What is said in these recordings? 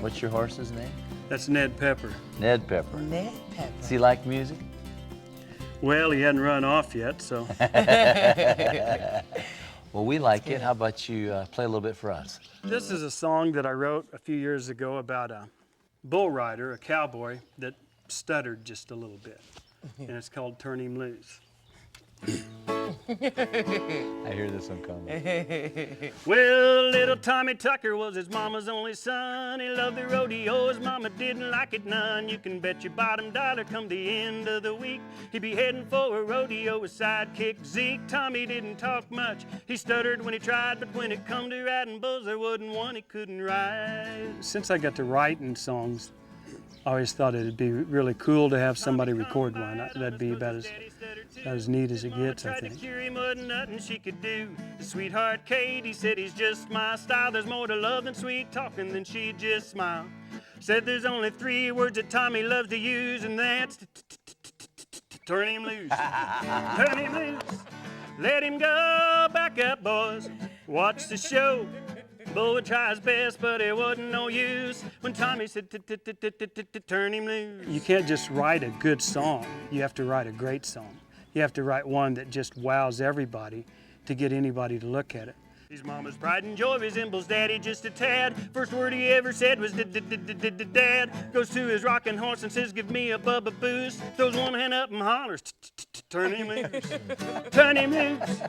What's your horse's name? That's Ned Pepper. Ned Pepper. Ned Pepper. Does he like music? Well, he hadn't run off yet, so. Well, we like it. How about you play a little bit for us? This is a song that I wrote a few years ago about a bull rider, a cowboy, that stuttered just a little bit. And it's called Turn Him Loose. I hear this one coming. Well, little Tommy Tucker was his mama's only son. He loved the rodeo, his mama didn't like it none. You can bet your bottom dollar come the end of the week, he'd be heading for a rodeo with sidekick Zeke. Tommy didn't talk much, he stuttered when he tried, but when it come to riding bulls, there wasn't one he couldn't ride. Since I got to writing songs, I always thought it'd be really cool to have somebody record one. That'd be about as neat as it gets, I think. She could do. The sweetheart Katie said he's just my style. There's more to love than sweet talking, than she'd just smile. Said there's only 3 words that Tommy loves to use, and that's turn him loose. Turn him loose. Let him go. Back up, boys. Watch the show. Bull would try his best, but it wasn't no use when Tommy said, turn him loose. You can't just write a good song. You have to write a great song. You have to write one that just wows everybody to get anybody to look at it. His mama's pride and joy resembles daddy just a tad. First word he ever said was dad. Goes to his rocking horse and says, give me a bubba boost. Throws one hand up and hollers, turn him loose. Turn him loose.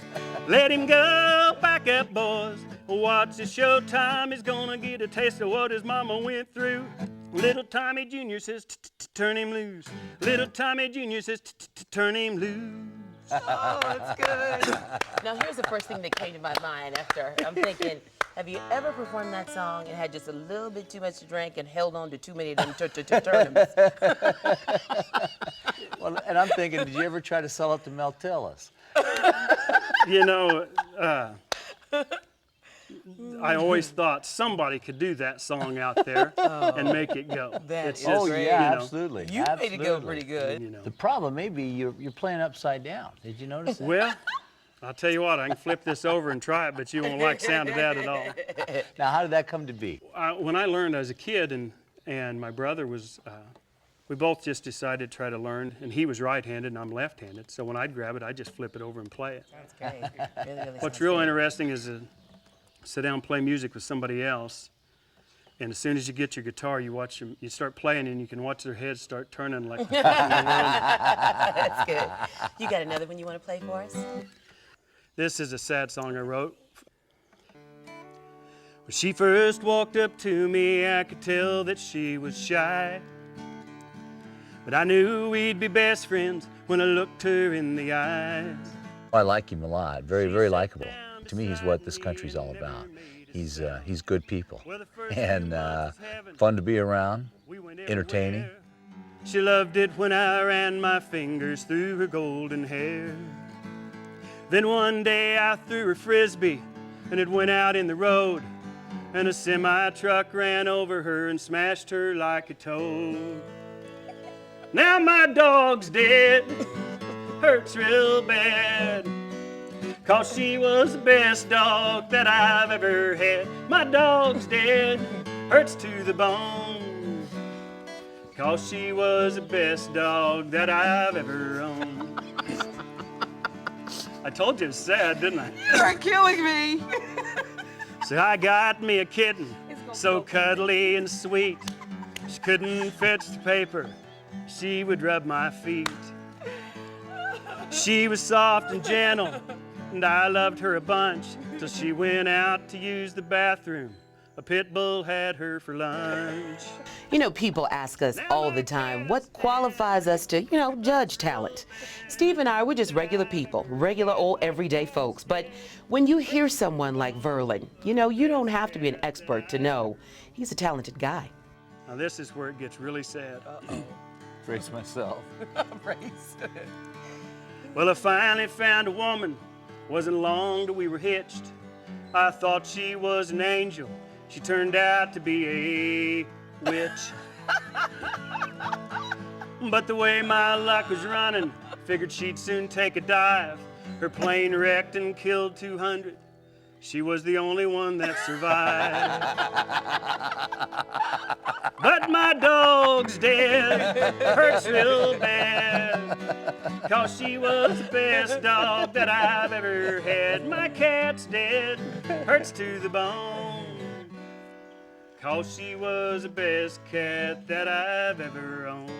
Let him go. Back up, boys. Watch the show. Tommy's gonna get a taste of what his mama went through. Little Tommy Jr. says, turn him loose. Little Tommy Jr. says, turn him loose. Oh, that's good. Now, here's the first thing that came to my mind after I'm thinking, have you ever performed that song and had just a little bit too much to drink and held on to too many of them tournaments? Well, and I'm thinking, did you ever try to sell it to Mel Tillis? You know, I always thought somebody could do that song out there and make it go. That is Oh, great. yeah, you know, absolutely. You made it go Absolutely. pretty good. You know. The problem may be you're playing upside down. Did you notice that? Well, I'll tell you what, I can flip this over and try it, but you won't like the sound of that at all. Now, how did that come to be? When I learned as a kid, and my brother was, we both just decided to try to learn, and he was right-handed and I'm left-handed, so when I'd grab it, I'd just flip it over and play it. That's great. Really, really What's sounds real good. interesting is to sit down and play music with somebody else, and as soon as you get your guitar, you start playing, and you can watch their heads start turning like. That's good. You got another one you want to play for us? This is a sad song I wrote. When she first walked up to me, I could tell that she was shy. But I knew we'd be best friends when I looked her in the eyes. I like him a lot. Very, very likable. To me, he's what this country's all about. He's good people and fun to be around, entertaining. She loved it when I ran my fingers through her golden hair. Then one day I threw her frisbee and it went out in the road, and a semi-truck ran over her and smashed her like a toad. Now my dog's dead, hurts real bad, 'cause she was the best dog that I've ever had. My dog's dead, hurts to the bone, 'cause she was the best dog that I've ever owned. I told you it was sad, didn't I? You're killing me. So I got me a kitten, so cuddly and sweet. She couldn't fetch the paper, she would rub my feet. She was soft and gentle, and I loved her a bunch, till she went out to use the bathroom. A pit bull had her for lunch. You know, people ask us all the time, what qualifies us to, judge talent? Steve and I, we're just regular people, regular old everyday folks. But when you hear someone like Verlan, you don't have to be an expert to know he's a talented guy. Now this is where it gets really sad. Brace myself. Brace. Well, I finally found a woman. Wasn't long till we were hitched. I thought she was an angel. She turned out to be a witch. But the way my luck was running, figured she'd soon take a dive. Her plane wrecked and killed 200. She was the only one that survived. hurts real bad. 'Cause she was the best dog that I've ever had. My cat's dead, hurts to the bone. 'Cause she was the best cat that I've ever owned.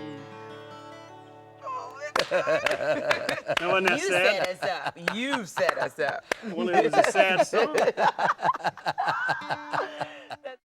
No, wasn't that You sad? set us up. You set us up. Well, it was a sad song.